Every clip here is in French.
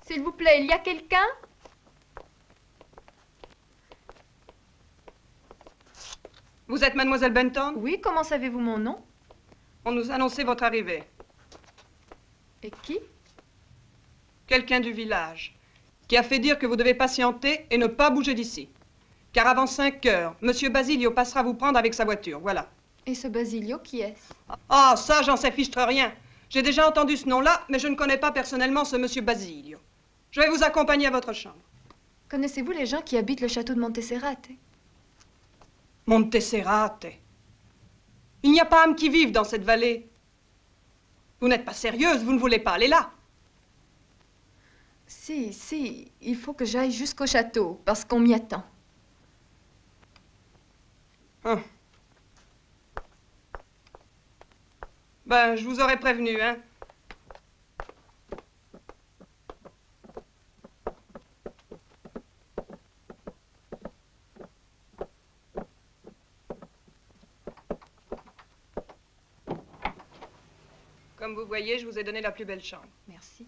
S'il vous plaît, il y a quelqu'un? Vous êtes mademoiselle Benton? Oui, comment savez-vous mon nom? On nous a annoncé votre arrivée. Et qui? Quelqu'un du village, qui a fait dire que vous devez patienter et ne pas bouger d'ici. Car avant 5 heures, Monsieur Basilio passera vous prendre avec sa voiture, voilà. Et ce Basilio, qui est-ce? Ah, ça, j'en sais fichtre rien. J'ai déjà entendu ce nom-là, mais je ne connais pas personnellement ce Monsieur Basilio. Je vais vous accompagner à votre chambre. Connaissez-vous les gens qui habitent le château de Monteserrate? Monteserrate. Il n'y a pas âme qui vive dans cette vallée. Vous n'êtes pas sérieuse, vous ne voulez pas aller là. Si, il faut que j'aille jusqu'au château, parce qu'on m'y attend. Hum. Ben, je vous aurais prévenu, hein. Comme vous voyez, je vous ai donné la plus belle chambre. Merci.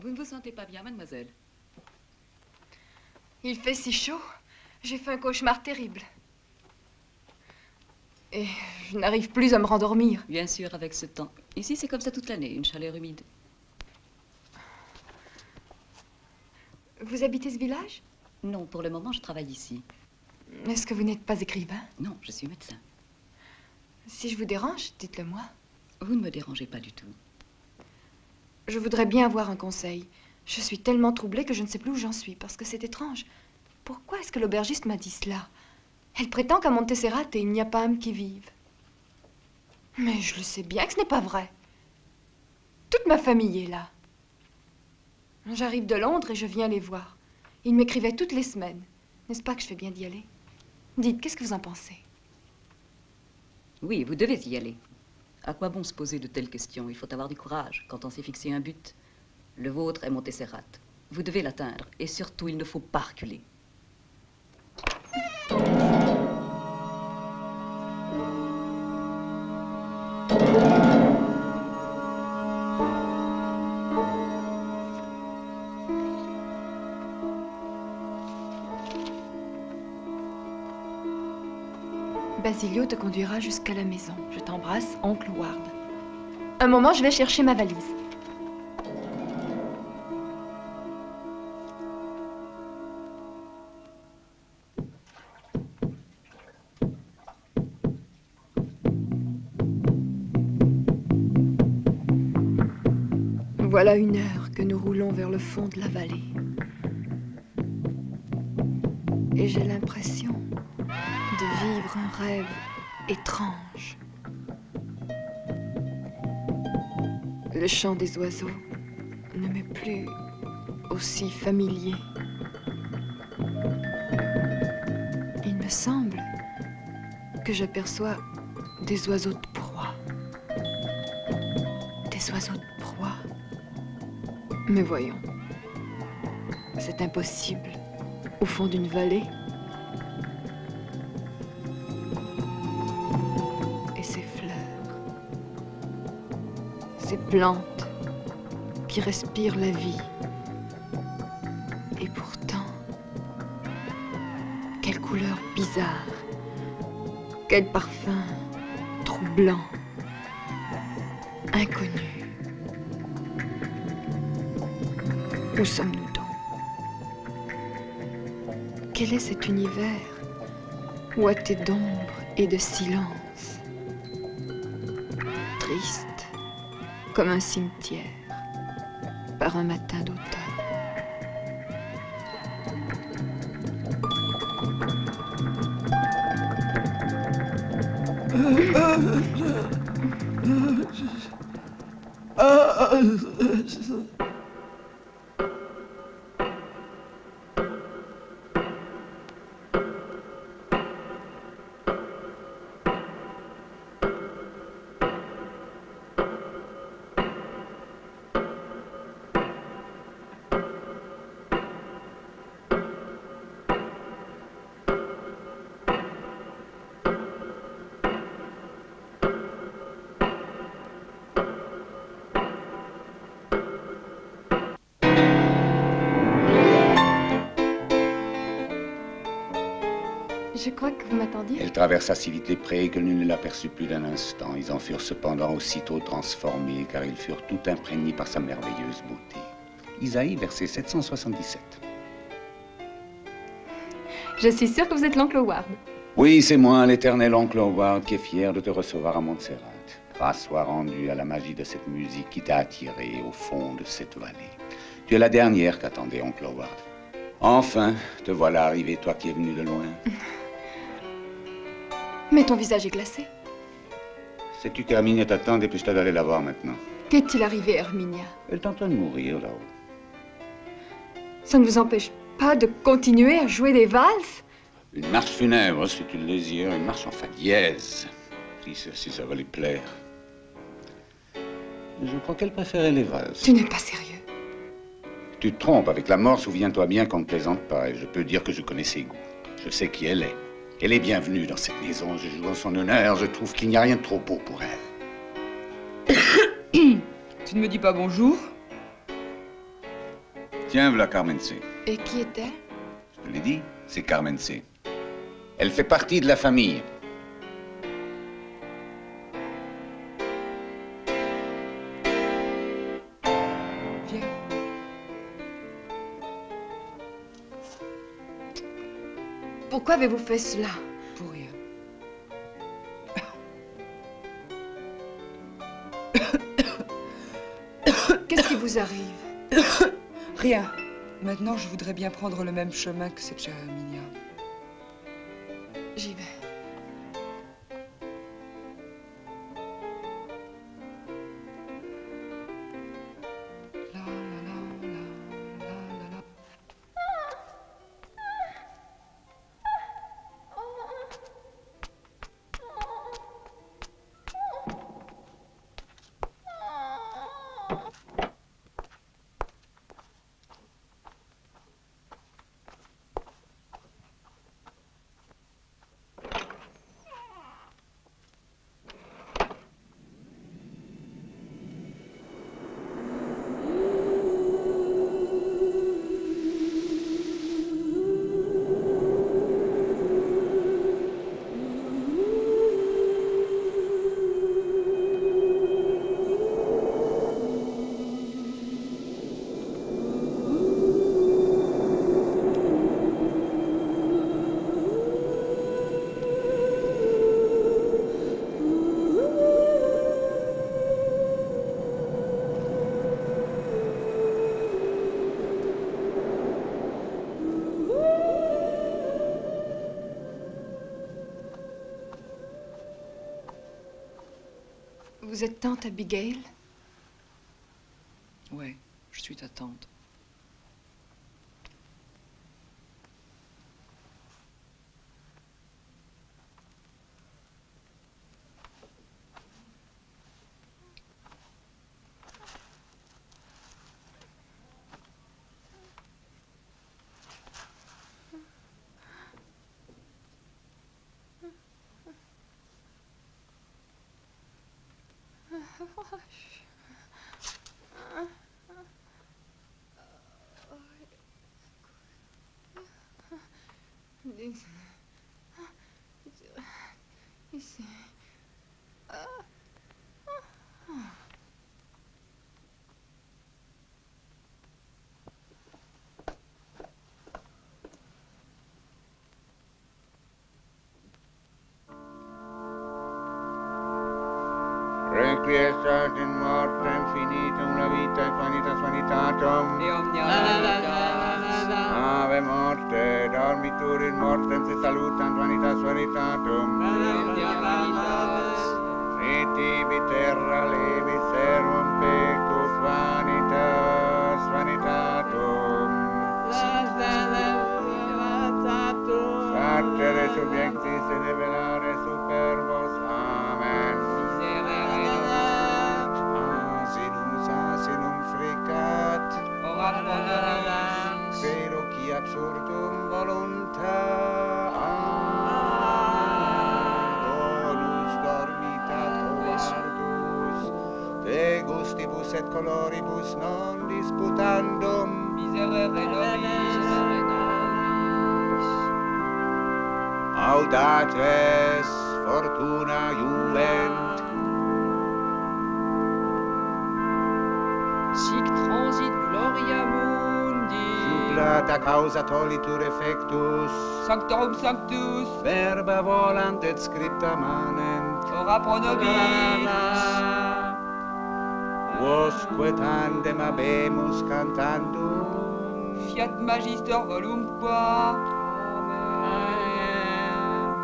Vous ne vous sentez pas bien, mademoiselle? Il fait si chaud. J'ai fait un cauchemar terrible. Et je n'arrive plus à me rendormir. Bien sûr, avec ce temps. Ici, c'est comme ça toute l'année, une chaleur humide. Vous habitez ce village? Non, pour le moment, je travaille ici. Est-ce que vous n'êtes pas écrivain? Non, je suis médecin. Si je vous dérange, dites-le moi. Vous ne me dérangez pas du tout. Je voudrais bien avoir un conseil. Je suis tellement troublée que je ne sais plus où j'en suis, parce que c'est étrange. Pourquoi est-ce que l'aubergiste m'a dit cela? Elle prétend qu'à Monteserrate, il n'y a pas âme qui vive. Mais je le sais bien que ce n'est pas vrai. Toute ma famille est là. J'arrive de Londres et je viens les voir. Ils m'écrivaient toutes les semaines. N'est-ce pas que je fais bien d'y aller? Dites, qu'est-ce que vous en pensez? Oui, vous devez y aller. À quoi bon se poser de telles questions? Il faut avoir du courage quand on s'est fixé un but. Le vôtre est Monteserrate. Vous devez l'atteindre. Et surtout, il ne faut pas reculer. Basilio te conduira jusqu'à la maison. Je t'embrasse, oncle Ward. Un moment, je vais chercher ma valise. Voilà 1 heure que nous roulons vers le fond de la vallée. Et j'ai l'impression de vivre un rêve étrange. Le chant des oiseaux ne m'est plus aussi familier. Il me semble que j'aperçois des oiseaux de proie. Des oiseaux de proie. Mais voyons, c'est impossible. Au fond d'une vallée. Et ces fleurs. ces plantes qui respirent la vie. Et pourtant, quelle couleur bizarre, quel parfum troublant, inconnu. Où sommes-nous donc? Quel est cet univers ouaté d'ombre et de silence, triste comme un cimetière par un matin d'automne? Je crois que vous m'attendiez. Elle traversa si vite les prés que nul ne l'aperçut plus d'un instant. Ils en furent cependant aussitôt transformés, car ils furent tout imprégnés par sa merveilleuse beauté. Isaïe, verset 777. Je suis sûre que vous êtes l'oncle Howard. Oui, c'est moi, l'éternel oncle Howard, qui est fier de te recevoir à Montserrat. Grâce soit rendue à la magie de cette musique qui t'a attiré au fond de cette vallée. Tu es la dernière qu'attendait oncle Howard. Enfin, te voilà arrivé, toi qui es venu de loin. Mais ton visage est glacé. Sais-tu qu'Herminia t'attend? Dépêche-toi d'aller la voir maintenant. Qu'est-il arrivé, Herminia? Elle est en train de mourir là-haut. Ça ne vous empêche pas de continuer à jouer des valses? Une marche funèbre, si tu le désires, une marche en fa dièse. Si ça va lui plaire. Je crois qu'elle préférait les valses. Tu n'es pas sérieux. Tu te trompes, avec la mort, souviens-toi bien qu'on ne plaisante pas, et je peux dire que je connais ses goûts. Je sais qui elle est. Elle est bienvenue dans cette maison, je joue en son honneur, je trouve qu'il n'y a rien de trop beau pour elle. Tu ne me dis pas bonjour? Tiens, voilà Carmen C. Et qui est-elle? Je te l'ai dit, c'est Carmen C. Elle fait partie de la famille. Viens. Pourquoi avez-vous fait cela? Pour rien. Qu'est-ce qui vous arrive? Rien. Maintenant, je voudrais bien prendre le même chemin que cette chère Herminia. J'y vais. La, la, la, la, la, la, la. Vous êtes tante Abigail? Ouais, je suis ta tante. Ici. Requiescat in mortem finitum la vita et vanitas vanitatum. Et omnia Ave morte, dormitur in mortem se salutant vanitas vanitatum. Nitibi terra levis servum pecus vanitas vanitatum. Cartere subjectis et develare superbos. Amen. Asinum frecat. Ora pro nobis. Spero qui absurdum volunta. Donus dormitat covardus. De gustibus et coloribus non disputandum. Miserere nobis. Audaces fortuna juvent. Sic transit gloria mundi. Sublata causa tollitur effectus. Sanctorum sanctus. Verba volant et scripta manent. Ora pro nobis. Vosque tandem habemus cantandum. Fiat magister volumque.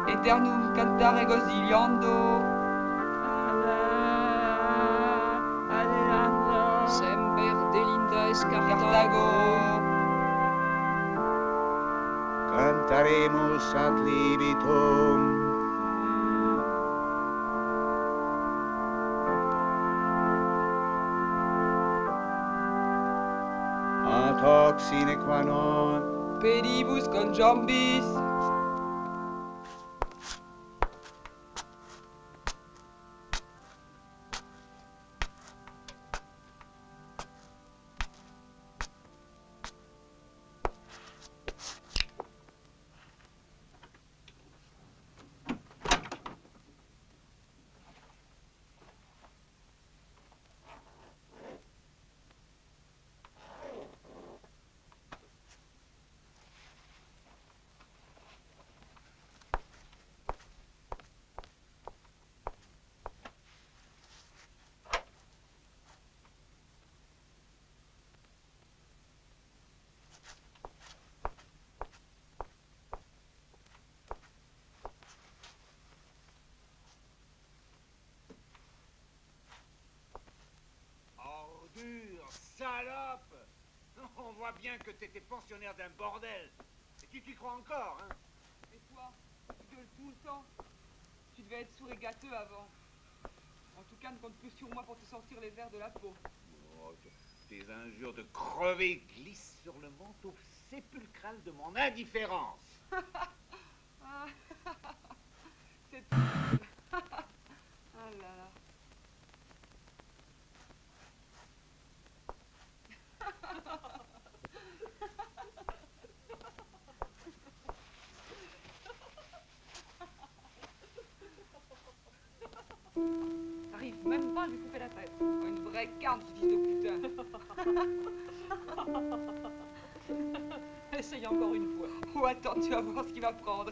Eternum cantare gosiliando. Semper delinda escartago. Cantaremus ad libitum. Ad hoc sine qua non. Pedibus conjambis. Salope! On voit bien que t'étais pensionnaire d'un bordel. Et tu t'y crois encore, hein? Et toi, tu gueules tout le temps. Tu devais être sourd et gâteux avant. En tout cas, ne compte plus sur moi pour te sortir les vers de la peau. Oh, tes injures de crever glissent sur le manteau sépulcral de mon indifférence. C'est... Ah là là. T'arrives même pas à lui couper la tête. Une vraie carne, ce fils de putain. Essaye encore une fois. Ou attends, tu vas voir ce qu'il va prendre.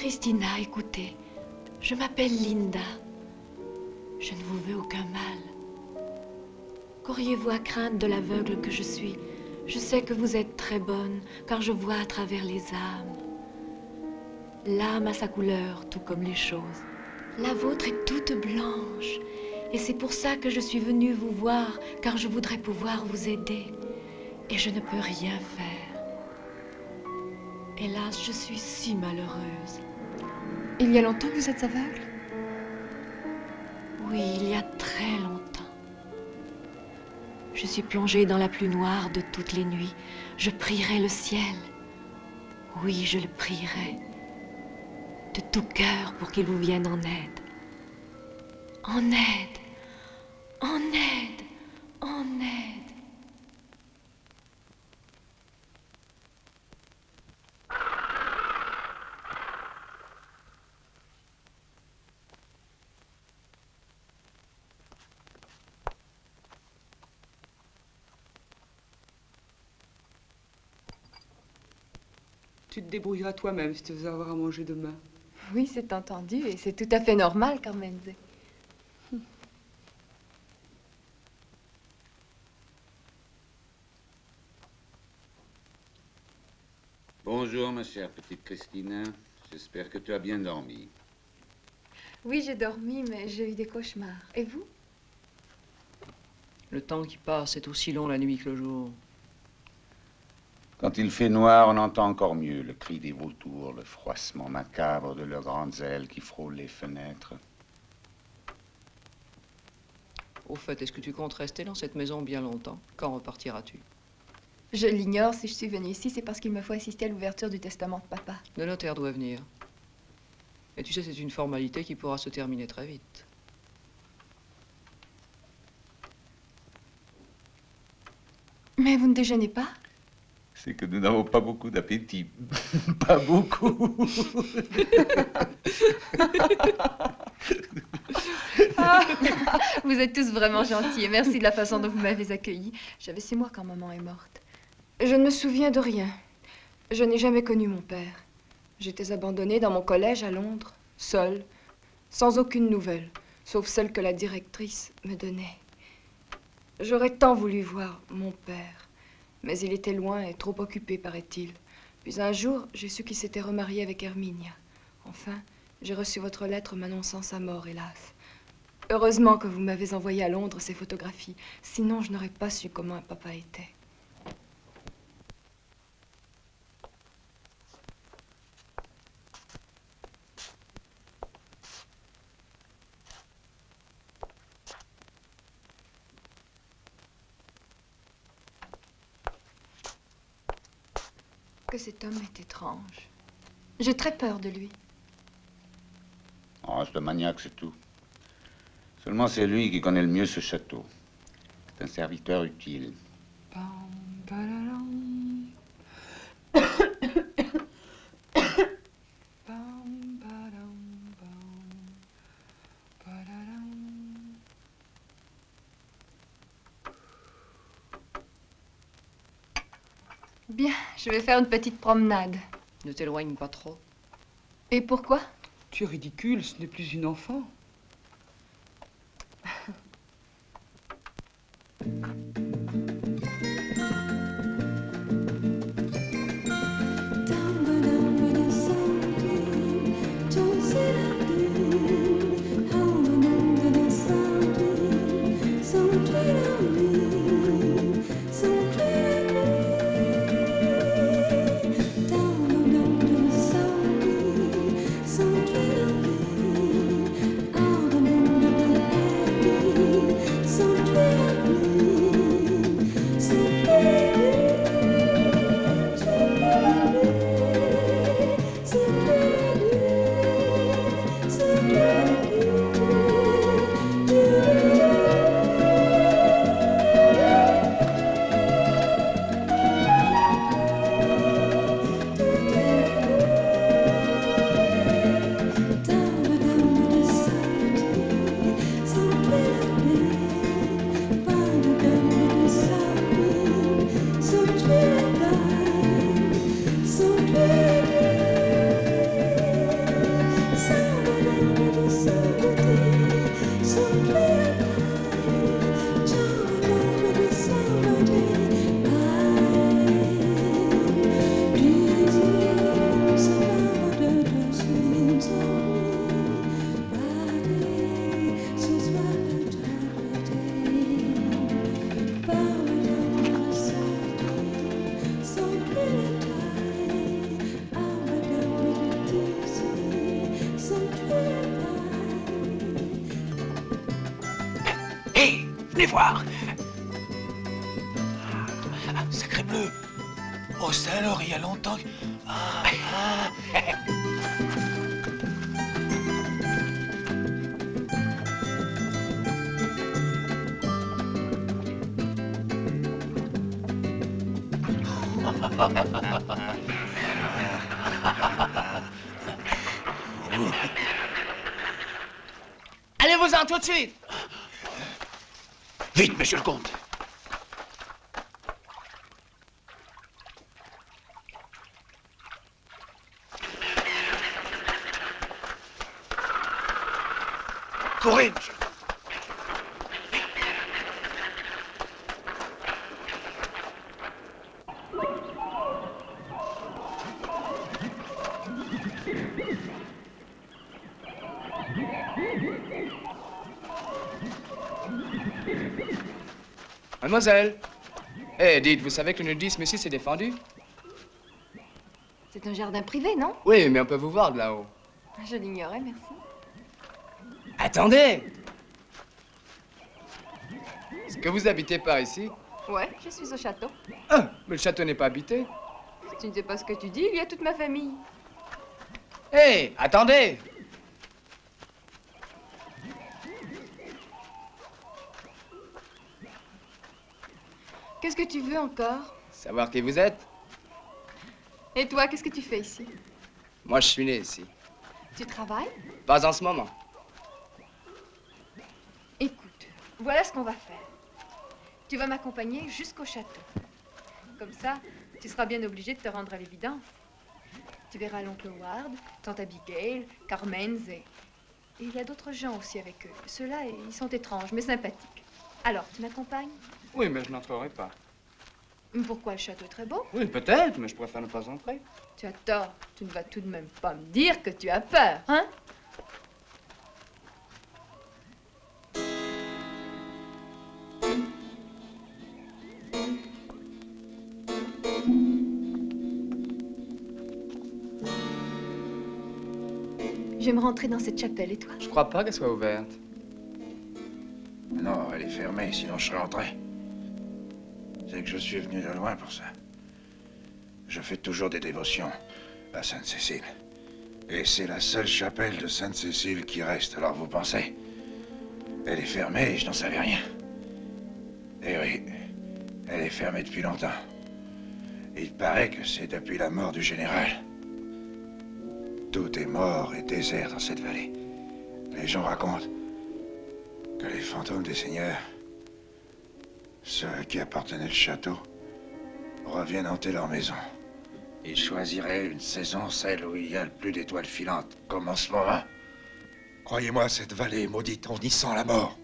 Christina, écoutez, je m'appelle Linda. Je ne vous veux aucun mal. Qu'auriez-vous à craindre de l'aveugle que je suis? Je sais que vous êtes très bonne, car je vois à travers les âmes. L'âme a sa couleur, tout comme les choses. La vôtre est toute blanche. Et c'est pour ça que je suis venue vous voir, car je voudrais pouvoir vous aider. Et je ne peux rien faire. Hélas, je suis si malheureuse. Il y a longtemps que vous êtes aveugle? Oui, il y a très longtemps. Je suis plongée dans la plus noire de toutes les nuits. Je prierai le ciel. Oui, je le prierai. De tout cœur pour qu'il vous vienne en aide. En aide. En aide. En aide. Tu te débrouilleras toi-même si tu veux avoir à manger demain. Oui, c'est entendu et c'est tout à fait normal, Carmenze. Bonjour, ma chère petite Christina. J'espère que tu as bien dormi. Oui, j'ai dormi, mais j'ai eu des cauchemars. Et vous? Le temps qui passe est aussi long la nuit que le jour. Quand il fait noir, on entend encore mieux le cri des vautours, le froissement macabre de leurs grandes ailes qui frôlent les fenêtres. Au fait, est-ce que tu comptes rester dans cette maison bien longtemps? Quand repartiras-tu? Je l'ignore. Si je suis venue ici, c'est parce qu'il me faut assister à l'ouverture du testament de papa. Le notaire doit venir. Et tu sais, c'est une formalité qui pourra se terminer très vite. Mais vous ne déjeunez pas? C'est que nous n'avons pas beaucoup d'appétit. Pas beaucoup. Vous êtes tous vraiment gentils et merci de la façon dont vous m'avez accueillie. J'avais 6 mois quand maman est morte. Je ne me souviens de rien. Je n'ai jamais connu mon père. J'étais abandonnée dans mon collège à Londres, seule, sans aucune nouvelle, sauf celle que la directrice me donnait. J'aurais tant voulu voir mon père, mais il était loin et trop occupé, paraît-il. Puis un jour, j'ai su qu'il s'était remarié avec Herminia. Enfin, j'ai reçu votre lettre m'annonçant sa mort, hélas. Heureusement que vous m'avez envoyé à Londres ces photographies. Sinon, je n'aurais pas su comment un papa était. Que cet homme est étrange. J'ai très peur de lui. Oh, c'est un maniaque, c'est tout. Seulement c'est lui qui connaît le mieux ce château. C'est un serviteur utile. Pam, pararam. Pam, param, pam, pararam. Bien, je vais faire une petite promenade. Ne t'éloigne pas trop. Et pourquoi? Tu es ridicule, ce n'est plus une enfant. So les voir. Ah, sacré bleu. Oh, ça alors, il y a longtemps que... Allez-vous-en tout de suite. Vite, monsieur le comte. Courez, monsieur. Mademoiselle. Eh, dites, vous savez que le nudisme ici, c'est défendu? C'est un jardin privé, non? Oui, mais on peut vous voir de là-haut. Je l'ignorais, merci. Attendez! Est-ce que vous habitez par ici? Ouais, je suis au château. Ah, mais le château n'est pas habité. Si tu ne sais pas ce que tu dis, il y a toute ma famille. Hé, attendez! Qu'est-ce que tu veux encore? Savoir qui vous êtes? Et toi, qu'est-ce que tu fais ici? Moi, je suis né ici. Tu travailles? Pas en ce moment. Écoute, voilà ce qu'on va faire. Tu vas m'accompagner jusqu'au château. Comme ça, tu seras bien obligé de te rendre à l'évidence. Tu verras l'oncle Howard, tante Abigail, Carmenz et il y a d'autres gens aussi avec eux. Ceux-là, ils sont étranges, mais sympathiques. Alors, tu m'accompagnes? Oui, mais je n'entrerai pas. Pourquoi? Le château est très beau. Oui, peut-être, mais je préfère ne pas entrer. Tu as tort. Tu ne vas tout de même pas me dire que tu as peur, hein? J'aime rentrer dans cette chapelle, et toi? Je crois pas qu'elle soit ouverte. Non, elle est fermée, sinon je serais entré. C'est que je suis venu de loin pour ça. Je fais toujours des dévotions à Sainte-Cécile. Et c'est la seule chapelle de Sainte-Cécile qui reste, alors vous pensez? Elle est fermée et je n'en savais rien. Eh oui, elle est fermée depuis longtemps. Il paraît que c'est depuis la mort du général. Tout est mort et désert dans cette vallée. Les gens racontent que les fantômes des seigneurs, ceux à qui appartenait le château, reviennent hanter leur maison. Ils choisiraient une saison, celle où il y a le plus d'étoiles filantes, comme en ce moment. Croyez-moi, cette vallée est maudite, on y sent la mort.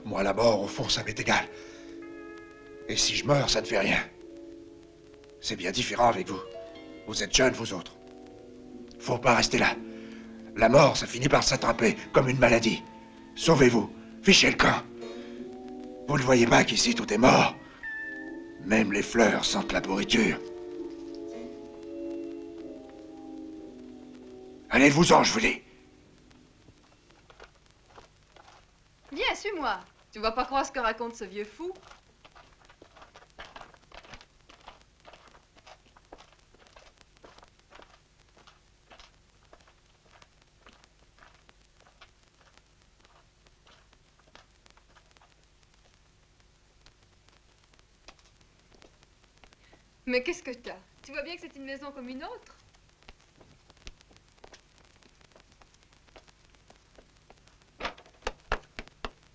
Moi, la mort, au fond, ça m'est égal. Et si je meurs, ça ne fait rien. C'est bien différent avec vous. Vous êtes jeunes, vous autres. Faut pas rester là. La mort, ça finit par s'attraper, comme une maladie. Sauvez-vous, fichez le camp. Vous ne voyez pas qu'ici, tout est mort. Même les fleurs sentent la pourriture. Allez-vous-en, je vous dis. Viens, suis-moi. Tu vas pas croire ce que raconte ce vieux fou. Mais qu'est-ce que t'as? Tu vois bien que c'est une maison comme une autre?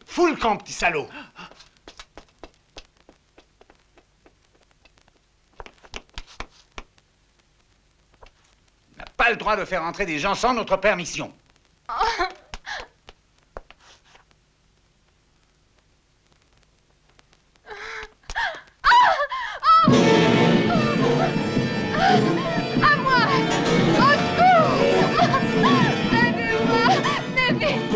Fous le camp, petit salaud. On n'a pas le droit de faire entrer des gens sans notre permission. À moi! Au secours! Aidez-moi! Venez vite!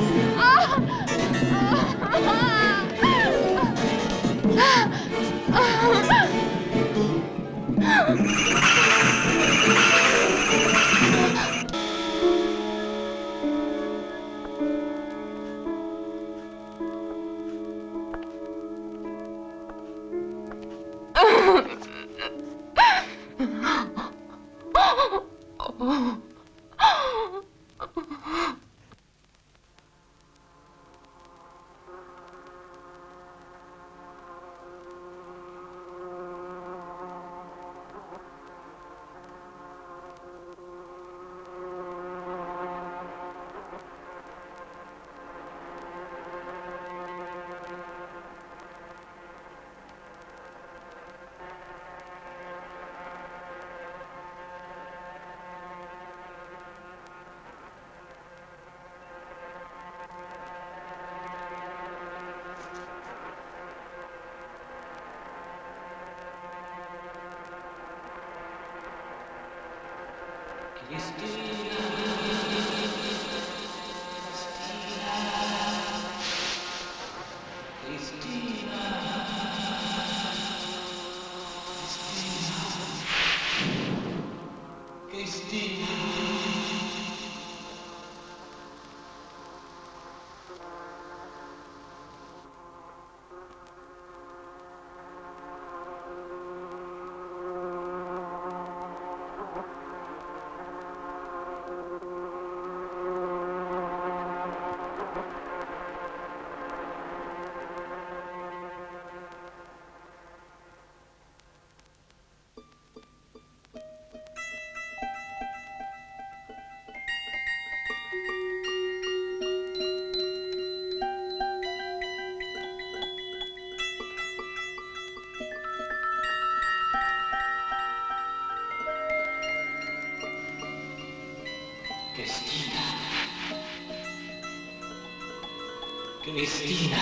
Cristina.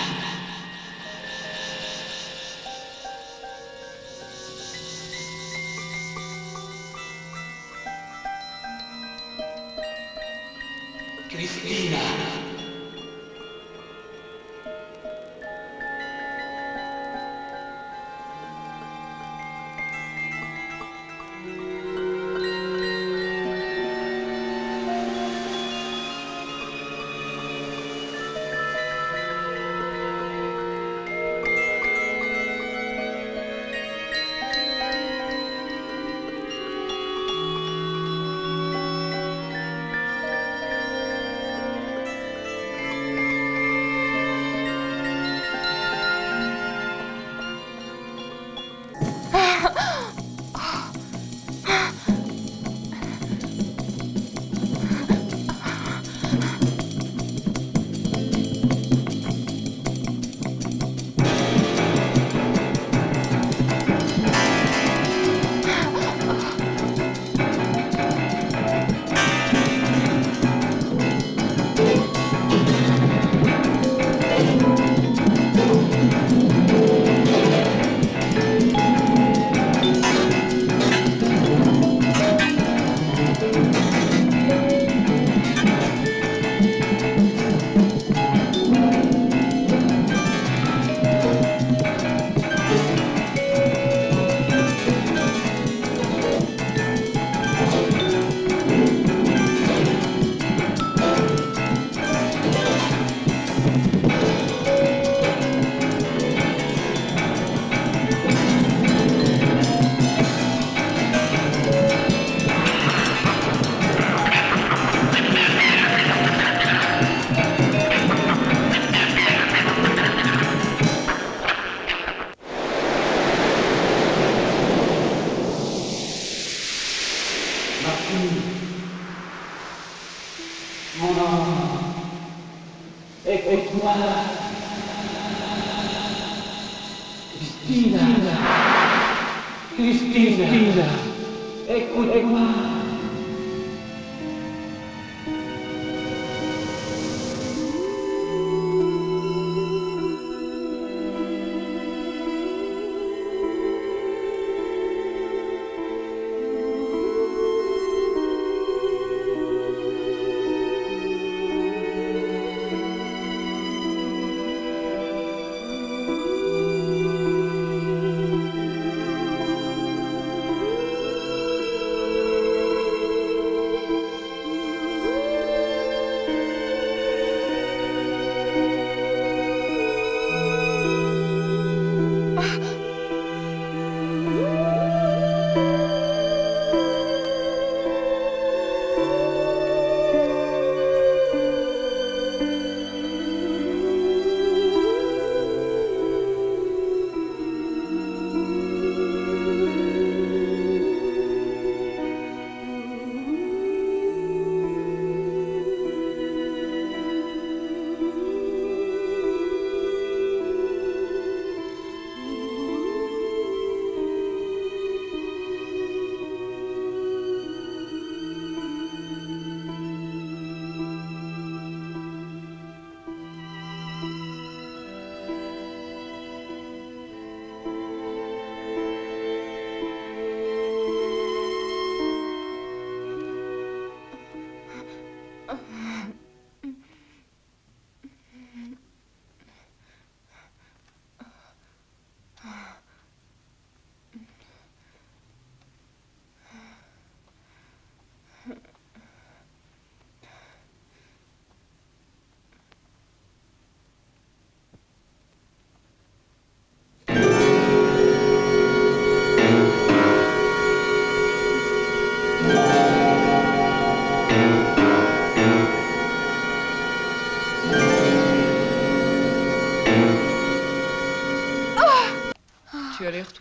Cristina. Cristina, écoute-moi.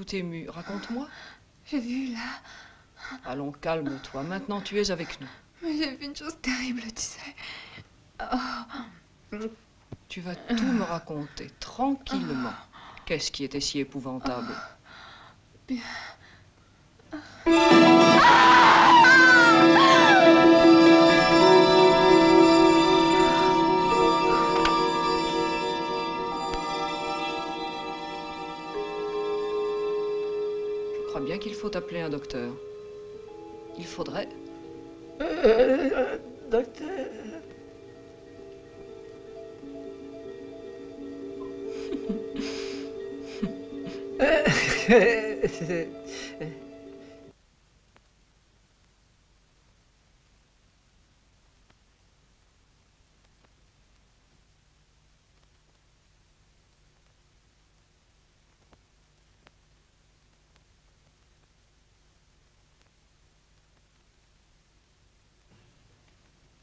tout ému. Raconte-moi. J'ai vu là. Allons, calme-toi. Maintenant, tu es avec nous. Mais j'ai vu une chose terrible, tu sais. Oh. Tu vas tout me raconter, tranquillement. Qu'est-ce qui était si épouvantable? Bien. Je crois bien qu'il faut appeler un docteur. Il faudrait. Docteur.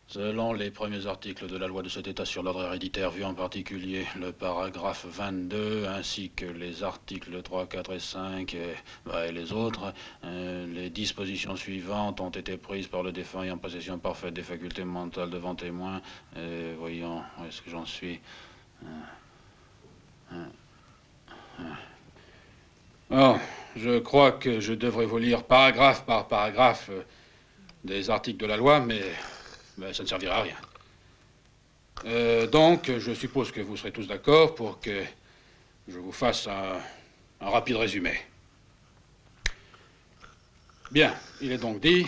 Selon les premiers articles de la loi de cet État sur l'ordre héréditaire, vu en particulier le paragraphe 22, ainsi que les articles 3, 4 et 5 et les autres, les dispositions suivantes ont été prises par le défunt et en possession parfaite des facultés mentales devant témoin. Voyons, où est-ce que j'en suis? Oh, je crois que je devrais vous lire paragraphe par paragraphe des articles de la loi, mais ça ne servira à rien. Donc, je suppose que vous serez tous d'accord pour que je vous fasse un rapide résumé. Bien, il est donc dit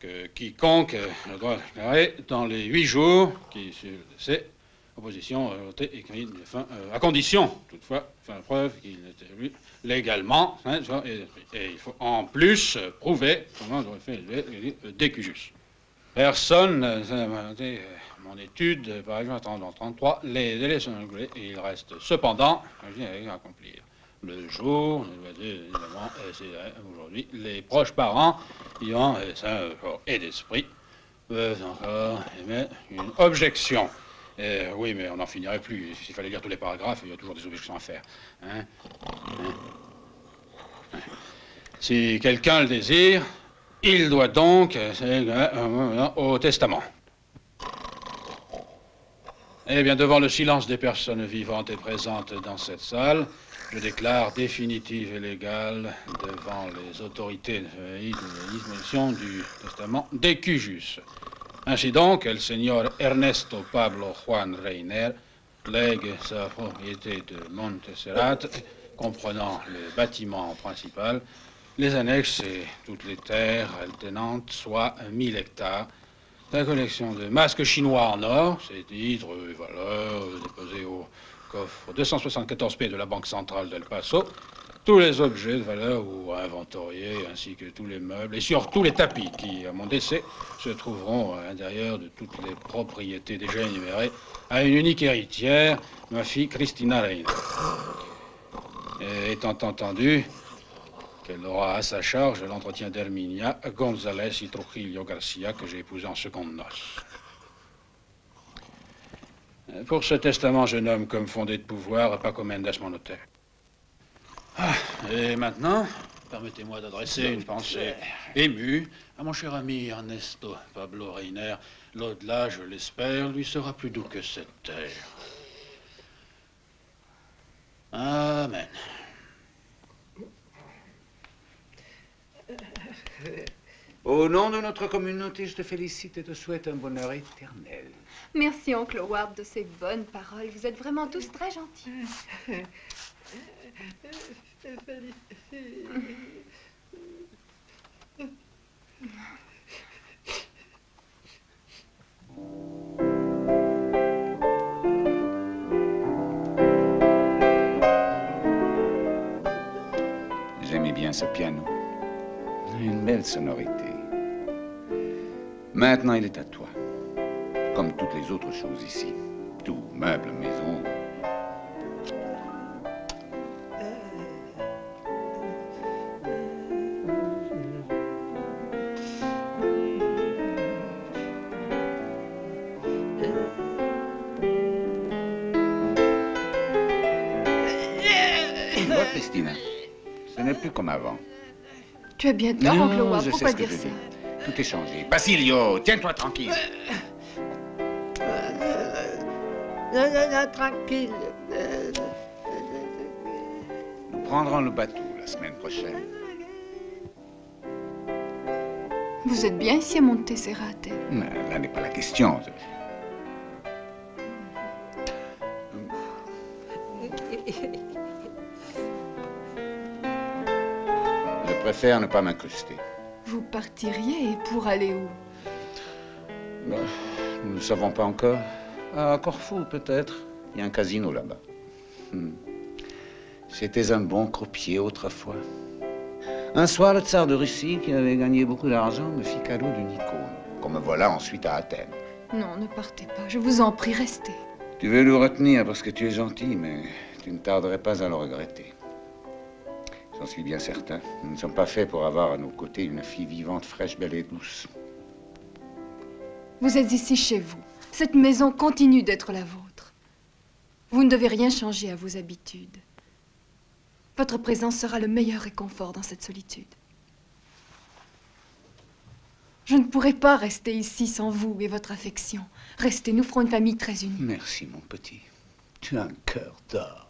que quiconque a le droit de déclarer dans les 8 jours qui suivent le décès, opposition, écrite, à condition, toutefois, faire preuve qu'il était élu légalement, et il faut en plus prouver comment j'aurais fait le décujus. Personne n'a mon étude, par exemple, dans 33, les délais sont réglés, et il reste cependant à accomplir. Le jour, évidemment, c'est aujourd'hui, les proches parents, ayant corps et d'esprit, peuvent encore émettre une objection. Oui, mais on n'en finirait plus. S'il fallait lire tous les paragraphes, il y a toujours des objections à faire. Si quelqu'un le désire, il doit donc au testament. Eh bien, devant le silence des personnes vivantes et présentes dans cette salle, je déclare définitive et légale devant les autorités de disposition du testament décujus. Ainsi donc, el señor Ernesto Pablo Juan Reiner lègue sa propriété de Montserrat, comprenant le bâtiment principal, les annexes et toutes les terres alternantes, soit 1000 hectares, la collection de masques chinois en or, ses titres et valeurs déposés au coffre 274P de la Banque centrale d'El Paso, tous les objets de valeur ou inventoriés, ainsi que tous les meubles, et surtout les tapis qui, à mon décès, se trouveront à l'intérieur de toutes les propriétés déjà énumérées, à une unique héritière, ma fille Cristina Reina. Et étant entendu qu'elle aura à sa charge l'entretien d'Herminia González y Trujillo Garcia, que j'ai épousée en seconde noces. Pour ce testament, je nomme comme fondé de pouvoir Paco Mendes, mon notaire. Et maintenant, permettez-moi d'adresser une pensée émue à mon cher ami Ernesto Pablo Reiner. L'au-delà, je l'espère, lui sera plus doux que cette terre. Amen. Au nom de notre communauté, je te félicite et te souhaite un bonheur éternel. Merci, oncle Howard, de ces bonnes paroles. Vous êtes vraiment tous très gentils. J'aimais bien ce piano. Une belle sonorité. Maintenant, il est à toi. Comme toutes les autres choses ici. Tout, meuble, maison. Ce n'est plus comme avant. Tu as bien tort, oncle Howard. Je sais Pourquoi ce que dire je ça? dis. Tout est changé. Basilio, tiens-toi tranquille. Tranquille. Nous prendrons le bateau la semaine prochaine. Vous êtes bien ici à Monteserrate. Mais là n'est pas la question. Je préfère ne pas m'incruster. Vous partiriez et pour aller où? Nous ne savons pas encore. À Corfou, peut-être. Il y a un casino là-bas. C'était un bon croupier autrefois. Un soir, le tsar de Russie, qui avait gagné beaucoup d'argent, me fit cadeau d'une icône, qu'on me vola ensuite à Athènes. Non, ne partez pas. Je vous en prie, restez. Tu veux le retenir parce que tu es gentil, mais tu ne tarderais pas à le regretter. J'en suis bien certain. Nous ne sommes pas faits pour avoir à nos côtés une fille vivante, fraîche, belle et douce. Vous êtes ici chez vous. Cette maison continue d'être la vôtre. Vous ne devez rien changer à vos habitudes. Votre présence sera le meilleur réconfort dans cette solitude. Je ne pourrai pas rester ici sans vous et votre affection. Restez, nous ferons une famille très unie. Merci, mon petit. Tu as un cœur d'or.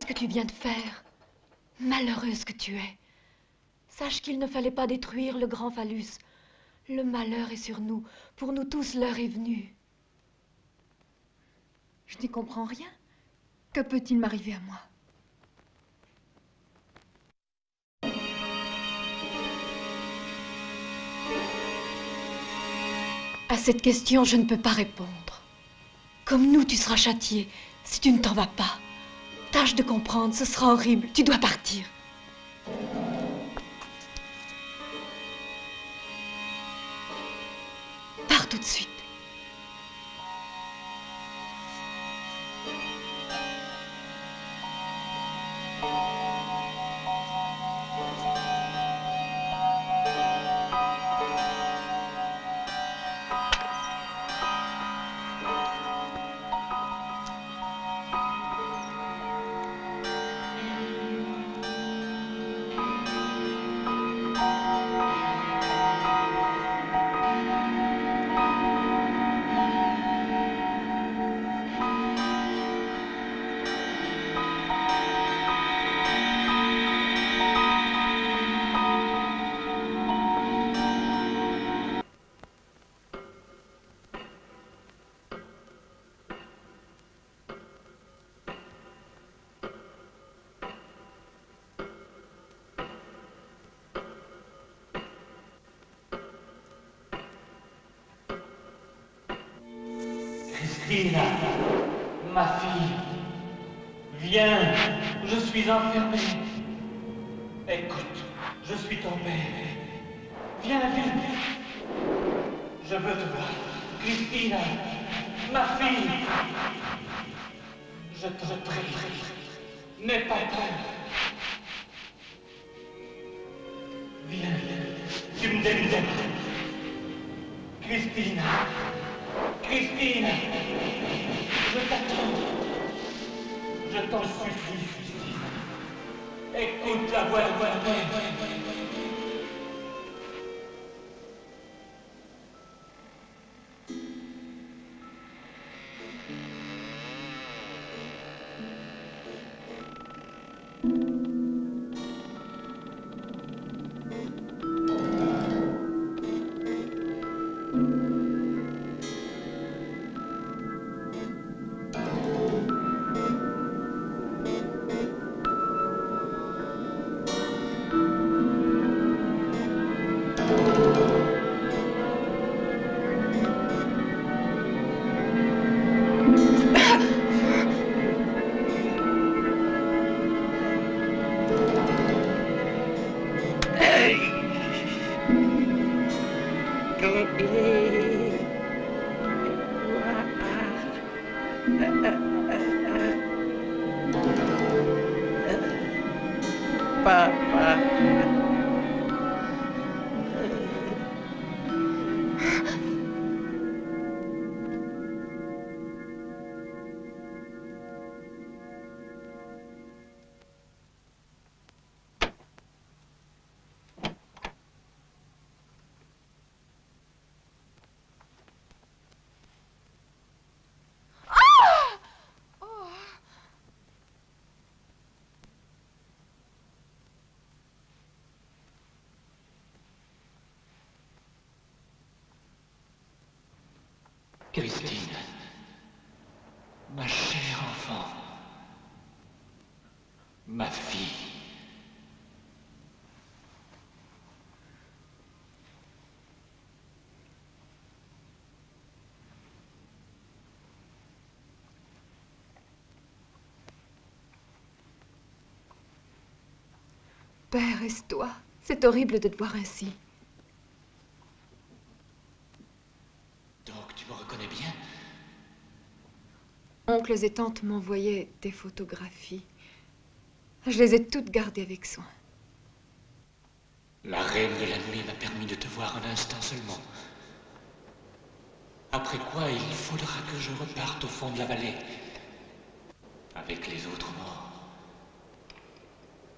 Que tu viens de faire, malheureuse que tu es. Sache qu'il ne fallait pas détruire le grand phallus. Le malheur est sur nous. Pour nous tous, l'heure est venue. Je n'y comprends rien. Que peut-il m'arriver à moi? À cette question, je ne peux pas répondre. Comme nous, tu seras châtié si tu ne t'en vas pas. Tâche de comprendre, ce sera horrible. Tu dois partir. Pars tout de suite. Cristina, ma fille, viens, je suis enfermé. Écoute, je suis ton père. Viens vite. Je veux te voir. Cristina, ma fille. Je te prie, n'aie pas peur. Viens, tu me délites. Cristina. Christine, je t'attends. Je t'en supplie, Christine. Écoute la voix de mon père. Christine, ma chère enfant, ma fille. Père, reste-toi. C'est horrible de te voir ainsi. Donc tu me reconnais bien? Oncles et tantes m'envoyaient des photographies. Je les ai toutes gardées avec soin. La reine de la nuit m'a permis de te voir un instant seulement. Après quoi, il faudra que je reparte au fond de la vallée, avec les autres morts.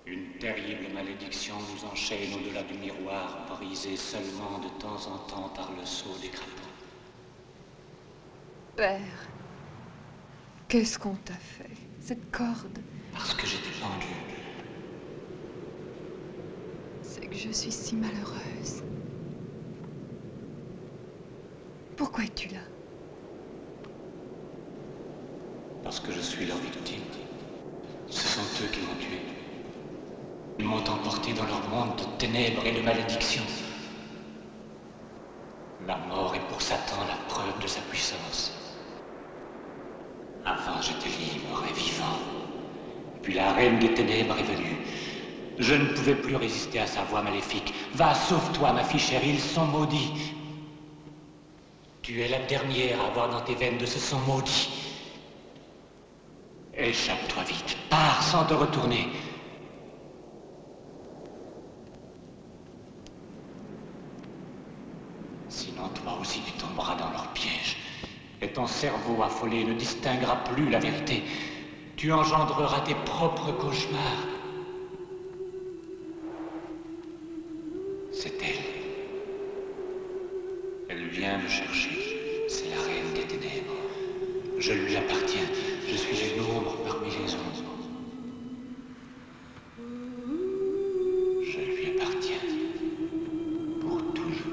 Une terrible malédiction nous enchaîne au-delà du miroir, brisé seulement de temps en temps par le saut des crapauds. Père, qu'est-ce qu'on t'a fait? Cette corde. Parce que j'étais pendue. C'est que je suis si malheureuse. Pourquoi es-tu là? Parce que je suis leur victime. Ce sont eux qui m'ont tué. Ils m'ont emporté dans leur monde de ténèbres et de malédictions. La mort est pour Satan la preuve de sa puissance. Avant, j'étais libre et vivant. Puis la reine des ténèbres est venue. Je ne pouvais plus résister à sa voix maléfique. Va, sauve-toi, ma fille chérie, ils sont maudits. Tu es la dernière à avoir dans tes veines de ce sang maudit. Échappe-toi vite, pars sans te retourner. Sinon, toi aussi, tu tomberas dans leur piège. Et ton cerveau affolé ne distinguera plus la vérité. Tu engendreras tes propres cauchemars. C'est elle. Elle vient me chercher. C'est la reine des ténèbres. Je lui appartiens. Je suis une ombre parmi les ombres. Je lui appartiens. Pour toujours.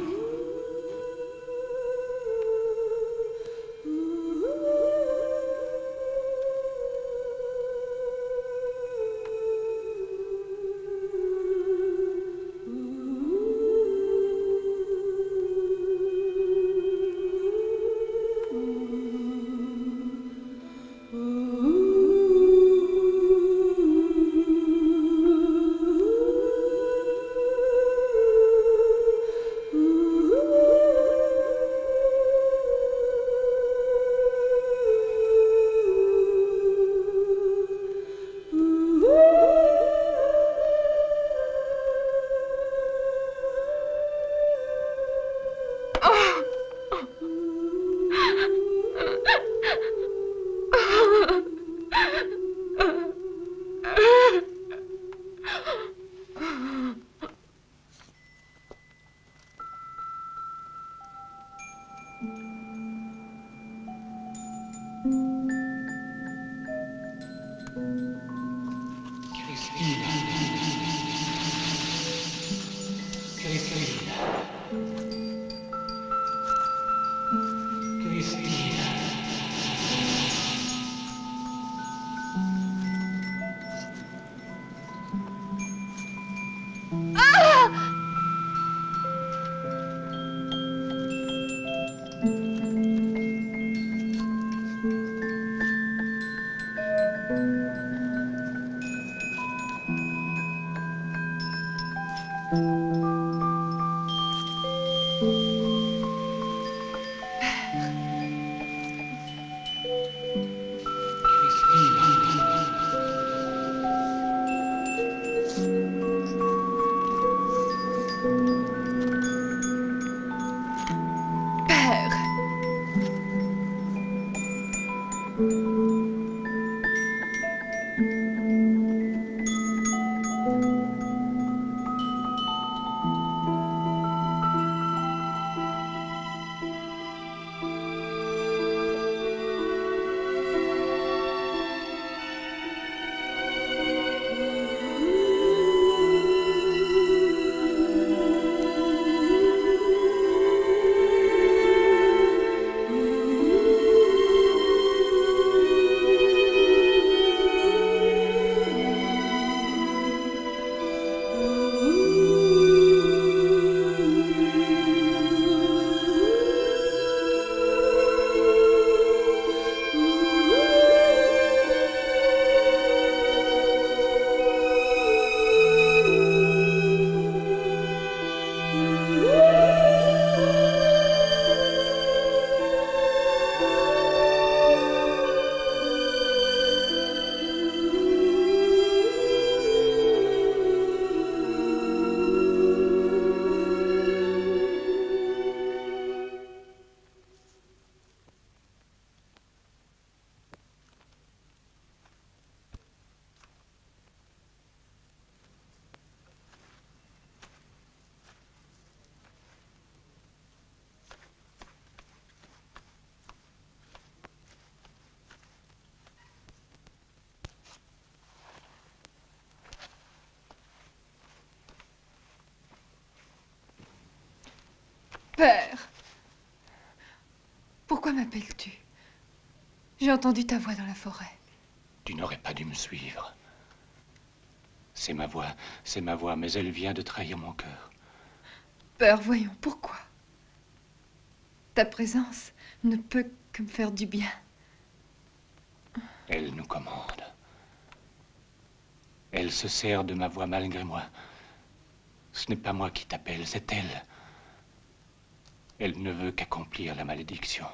Père, pourquoi m'appelles-tu? J'ai entendu ta voix dans la forêt. Tu n'aurais pas dû me suivre. C'est ma voix, mais elle vient de trahir mon cœur. Père, voyons, pourquoi? Ta présence ne peut que me faire du bien. Elle nous commande. Elle se sert de ma voix malgré moi. Ce n'est pas moi qui t'appelle, c'est elle. Elle ne veut qu'accomplir la malédiction.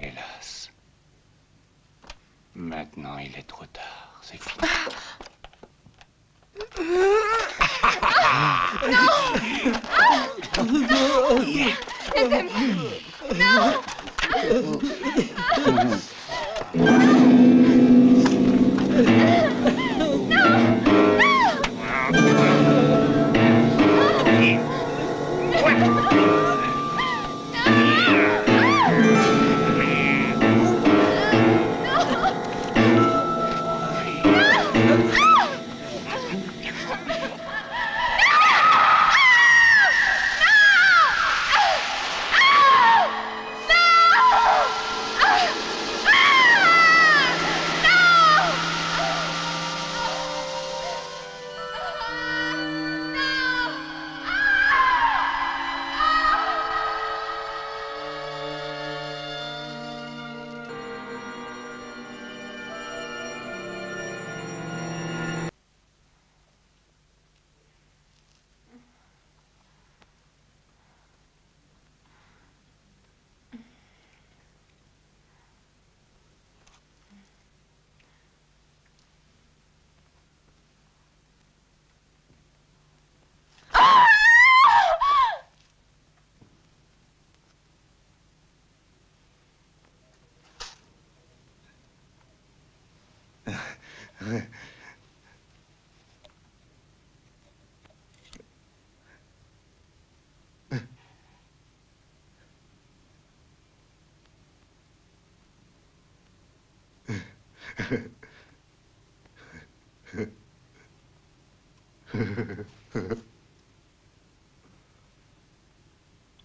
Hélas. Maintenant, il est trop tard. C'est fini. Non! Laissez-moi!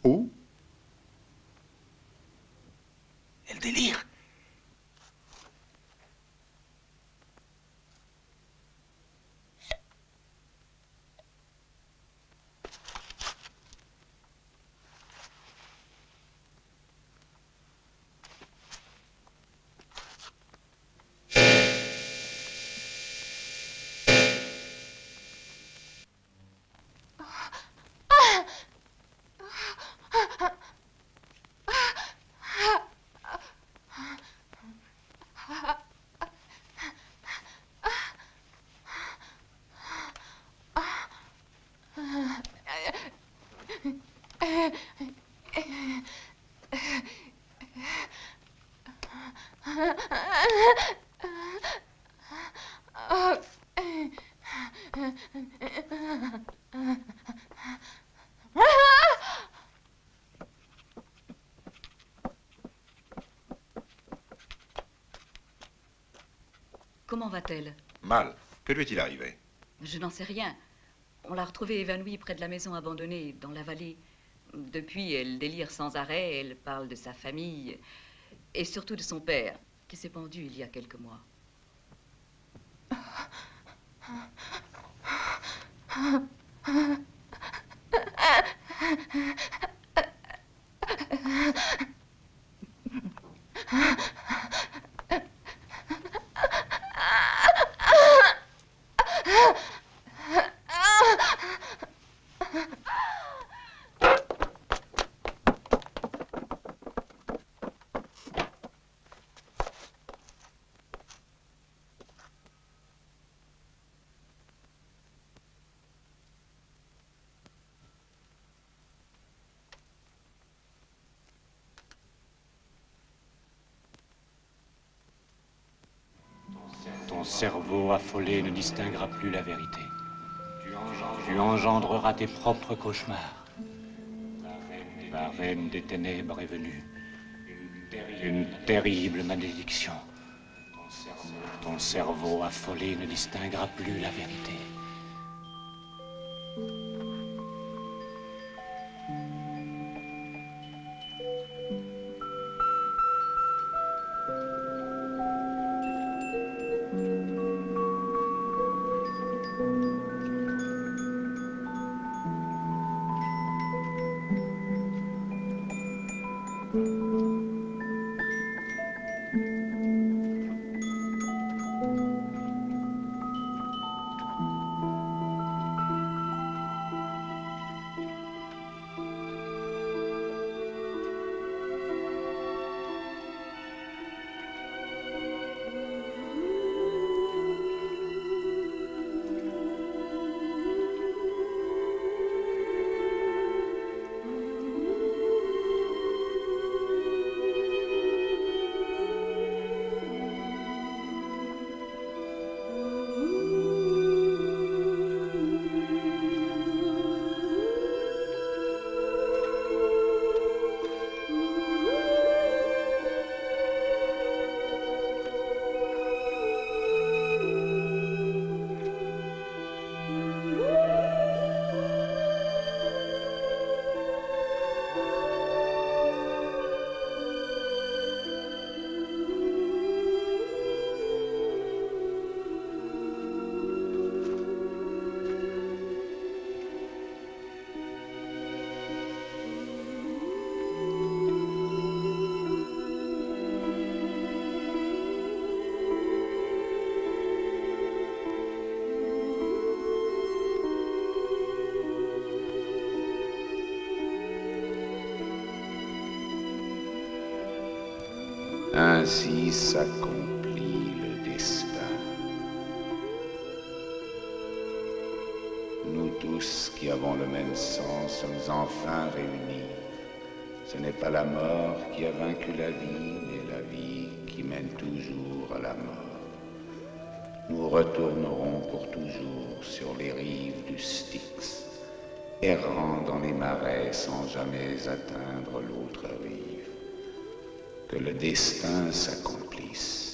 Oh? Elle délire. Comment va-t-elle? Mal. Que lui est-il arrivé? Je n'en sais rien. On l'a retrouvée évanouie près de la maison abandonnée, dans la vallée. Depuis, elle délire sans arrêt, elle parle de sa famille, et surtout de son père, qui s'est pendu il y a quelques mois. Ton cerveau affolé ne distinguera plus la vérité. Tu engendreras tes propres cauchemars. La reine des ténèbres est venue. Une terrible malédiction. Ton cerveau affolé ne distinguera plus la vérité. Ainsi s'accomplit le destin. Nous tous qui avons le même sang sommes enfin réunis. Ce n'est pas la mort qui a vaincu la vie, mais la vie qui mène toujours à la mort. Nous retournerons pour toujours sur les rives du Styx, errant dans les marais sans jamais atteindre l'autre rive. Que le destin s'accomplisse.